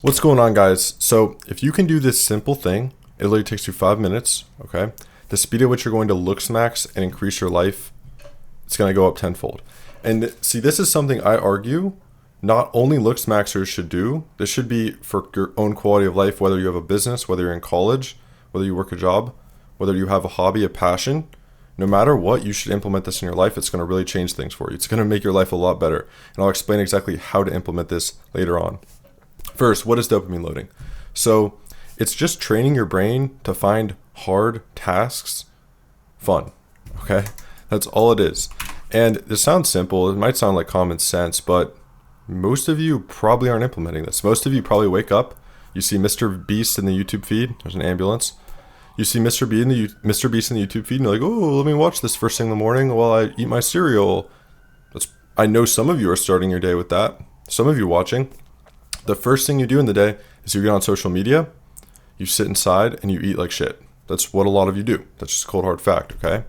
What's going on, guys? So if you can do this simple thing, it literally takes you 5 minutes, okay? The speed at which you're going to Looksmaxx and increase your life, it's going to go up tenfold. And see, this is something I argue not only Looksmaxxers should do. This should be for your own quality of life, whether you have a business, whether you're in college, whether you work a job, whether you have a hobby, a passion. No matter what, you should implement this in your life. It's going to really change things for you. It's going to make your life a lot better. And I'll explain exactly how to implement this later on. First, what is dopamine loading? So it's just training your brain to find hard tasks fun, okay? That's all it is. And this sounds simple. It might sound like common sense, but most of you probably aren't implementing this. Most of you probably wake up, you see Mr. Beast in the YouTube feed. There's an ambulance. You see Mr. Beast in the YouTube feed, and you're like, oh, let me watch this first thing in the morning while I eat my cereal. I know some of you are starting your day with that. Some of you watching. The first thing you do in the day is you get on social media, you sit inside, and you eat like shit. That's what a lot of you do. That's just a cold hard fact, okay?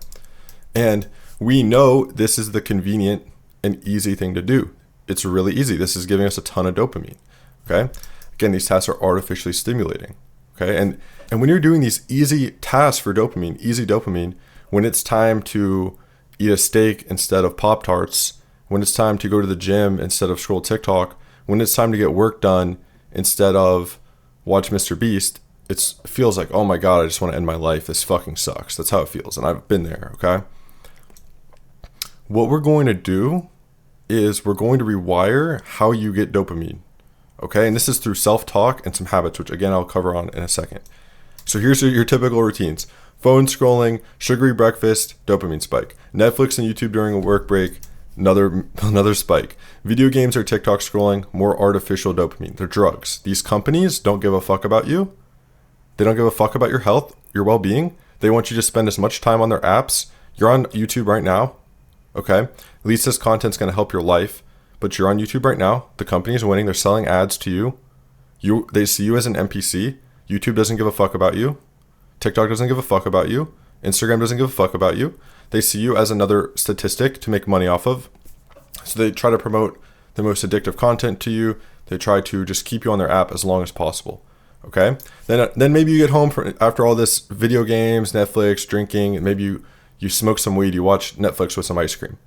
And we know this is the convenient and easy thing to do. It's really easy. This is giving us a ton of dopamine, okay? Again, these tasks are artificially stimulating, okay? And when you're doing these easy tasks for dopamine, easy dopamine, when it's time to eat a steak instead of Pop-Tarts, when it's time to go to the gym instead of scroll TikTok, when it's time to get work done instead of watch Mr. Beast, it feels like, oh my God, I just want to end my life. This fucking sucks. That's how it feels. And I've been there, okay? What we're going to do is we're going to rewire how you get dopamine, okay? And this is through self-talk and some habits, which again, I'll cover on in a second. So here's your typical routines. Phone scrolling, sugary breakfast, dopamine spike. Netflix and YouTube during a work break, another spike. Video games or TikTok scrolling, more artificial dopamine. They're drugs. These companies don't give a fuck about you. They don't give a fuck about your health, your well-being. They want you to spend as much time on their apps. You're on YouTube right now, okay? At least this content's going to help your life, but you're on YouTube right now. The company's winning. They're selling ads to you. They see you as an NPC. YouTube doesn't give a fuck about you. TikTok doesn't give a fuck about you. Instagram doesn't give a fuck about you. They see you as another statistic to make money off of. So they try to promote the most addictive content to you. They try to just keep you on their app as long as possible. Okay? Then maybe you get home after all this video games, Netflix, drinking, and maybe you smoke some weed, you watch Netflix with some ice cream.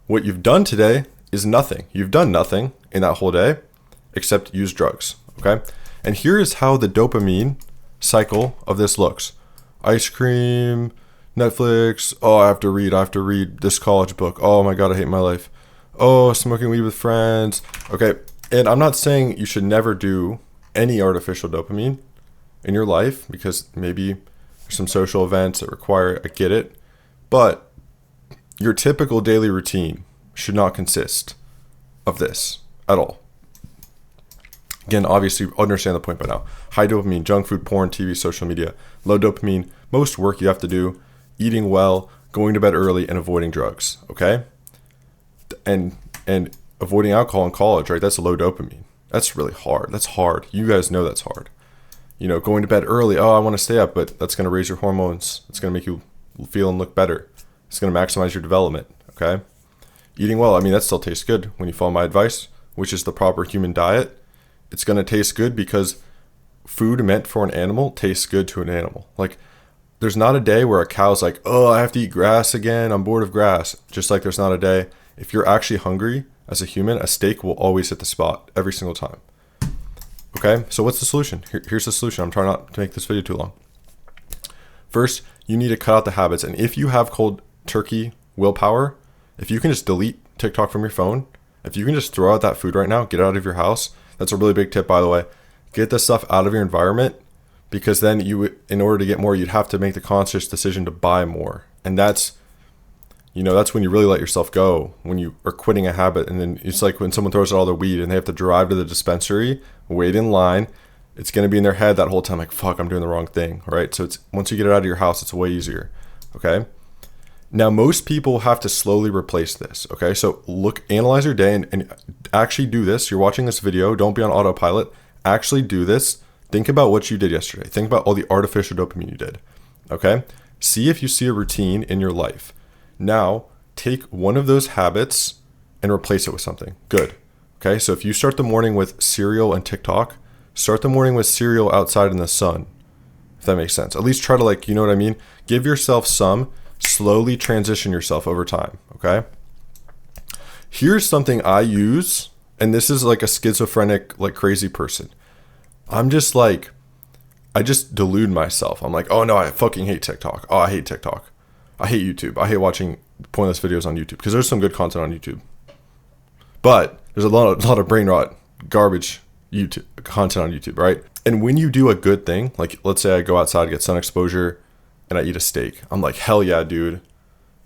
What you've done today is nothing. You've done nothing in that whole day except use drugs. Okay? And here is how the dopamine cycle of this looks. Ice cream, Netflix, oh, I have to read this college book. Oh my God, I hate my life. Oh, smoking weed with friends. Okay, and I'm not saying you should never do any artificial dopamine in your life because maybe there's some social events that require, I get it, but your typical daily routine should not consist of this at all. Again, obviously, you understand the point by now. High dopamine, junk food, porn, TV, social media. Low dopamine, most work you have to do, eating well, going to bed early, and avoiding drugs, okay? And avoiding alcohol in college, right? That's low dopamine. That's really hard. That's hard. You guys know that's hard. You know, going to bed early, oh, I want to stay up, but that's going to raise your hormones. It's going to make you feel and look better. It's going to maximize your development, okay? Eating well, I mean, that still tastes good when you follow my advice, which is the proper human diet. It's going to taste good because food meant for an animal tastes good to an animal. Like, there's not a day where a cow's like, oh, I have to eat grass again. I'm bored of grass. Just like there's not a day. If you're actually hungry as a human, a steak will always hit the spot every single time. Okay, so what's the solution? Here's the solution. I'm trying not to make this video too long. First, you need to cut out the habits. And if you have cold turkey willpower, if you can just delete TikTok from your phone, if you can just throw out that food right now, get it out of your house. That's a really big tip, by the way. Get this stuff out of your environment because then in order to get more, you'd have to make the conscious decision to buy more. And that's when you really let yourself go, when you are quitting a habit. And then it's like when someone throws out all their weed and they have to drive to the dispensary, wait in line. It's going to be in their head that whole time, like, fuck, I'm doing the wrong thing, right? So once you get it out of your house, it's way easier, okay? Now, most people have to slowly replace this, okay? So analyze your day and actually do this. You're watching this video. Don't be on autopilot. Actually do this. Think about what you did yesterday. Think about all the artificial dopamine you did, okay? See if you see a routine in your life. Now, take one of those habits and replace it with something good, okay? So if you start the morning with cereal and TikTok, start the morning with cereal outside in the sun, if that makes sense. At least try to, like, you know what I mean? Give yourself some, slowly transition yourself over time, okay? Here's something I use, and this is like a schizophrenic, like crazy person. I'm just like, I just delude myself. I'm like, oh no, I fucking hate TikTok. Oh, I hate TikTok. I hate YouTube. I hate watching pointless videos on YouTube because there's some good content on YouTube. But there's a lot of brain rot, garbage YouTube content on YouTube, right? And when you do a good thing, like let's say I go outside, get sun exposure, and I eat a steak. I'm like, hell yeah, dude.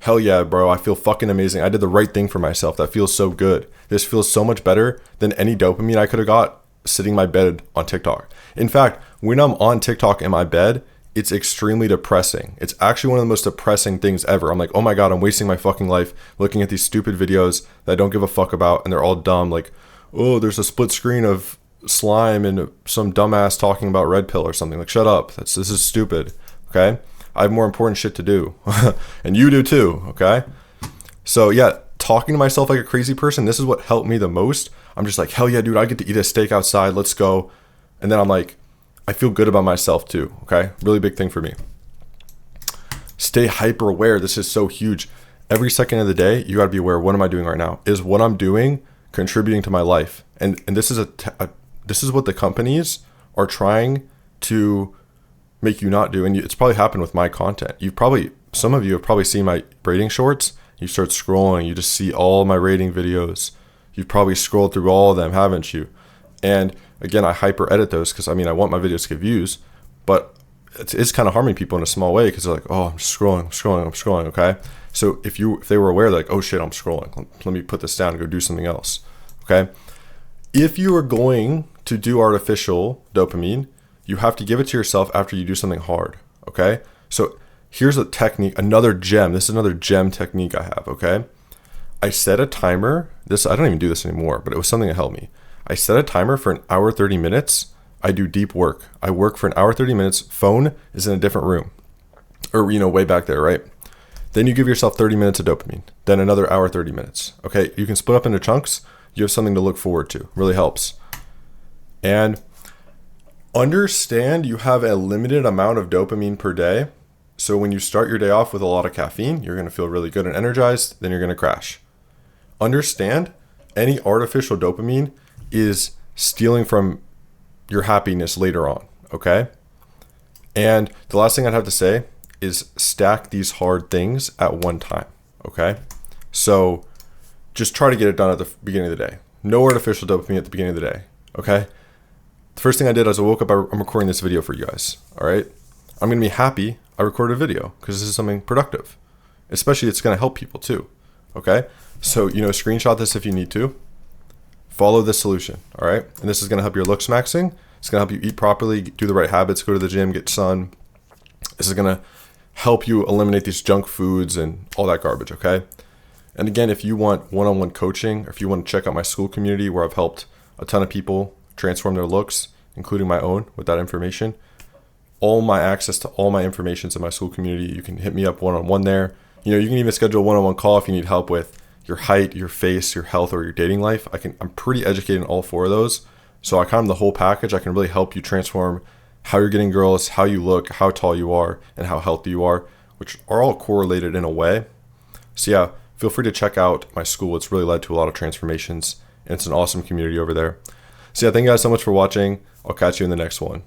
Hell yeah, bro. I feel fucking amazing. I did the right thing for myself. That feels so good. This feels so much better than any dopamine I could have got sitting in my bed on TikTok. In fact, when I'm on TikTok in my bed, it's extremely depressing. It's actually one of the most depressing things ever. I'm like, oh my God, I'm wasting my fucking life looking at these stupid videos that I don't give a fuck about, and they're all dumb. Like, oh, there's a split screen of slime and some dumbass talking about red pill or something. Like, shut up. This is stupid. Okay? I have more important shit to do. And you do too. Okay? So yeah, talking to myself like a crazy person, this is what helped me the most. I'm just like, hell yeah, dude, I get to eat a steak outside. Let's go. And then I'm like, I feel good about myself too. Okay? Really big thing for me. Stay hyper aware. This is so huge. Every second of the day, you got to be aware. What am I doing right now? Is what I'm doing contributing to my life? And this is this is what the companies are trying to make you not do. And it's probably happened with my content. Some of you have probably seen my rating shorts. You start scrolling, you just see all my rating videos. You've probably scrolled through all of them, haven't you? And again, I hyper edit those because I want my videos to get views, but it's kind of harming people in a small way because they're like, oh, I'm scrolling. Okay. So if they were aware, like, oh shit, I'm scrolling. Let me put this down and go do something else. Okay. If you are going to do artificial dopamine, you have to give it to yourself after you do something hard. Okay. So here's a technique, another gem. This is another gem technique I have. Okay. I set a timer. I don't even do this anymore, but it was something that helped me. I set a timer for an hour, 30 minutes. I do deep work. I work for an hour, 30 minutes. Phone is in a different room or, way back there, right? Then you give yourself 30 minutes of dopamine, then another hour, 30 minutes. Okay. You can split up into chunks. You have something to look forward to. Really helps. And understand you have a limited amount of dopamine per day. So when you start your day off with a lot of caffeine, you're going to feel really good and energized. Then you're going to crash. Understand any artificial dopamine is stealing from your happiness later on. Okay. And the last thing I'd have to say is stack these hard things at one time. Okay. So just try to get it done at the beginning of the day. No artificial dopamine at the beginning of the day. Okay. The first thing I did as I woke up, I'm recording this video for you guys. All right. I'm going to be happy I recorded a video because this is something productive. Especially it's going to help people too. Okay. So, screenshot this if you need to. Follow this solution. All right. And this is going to help your Looksmaxxing. It's going to help you eat properly, do the right habits, go to the gym, get sun. This is going to help you eliminate these junk foods and all that garbage. Okay. And again, if you want one-on-one coaching, or if you want to check out my school community where I've helped a ton of people transform their looks, including my own with that information, all my access to all my information is in my school community. You can hit me up one-on-one there. You can even schedule a one-on-one call if you need help with your height, your face, your health, or your dating life. I'm pretty educated in all four of those. So I the whole package. I can really help you transform how you're getting girls, how you look, how tall you are, and how healthy you are, which are all correlated in a way. So yeah, feel free to check out my school. It's really led to a lot of transformations, and it's an awesome community over there. So yeah, thank you guys so much for watching. I'll catch you in the next one.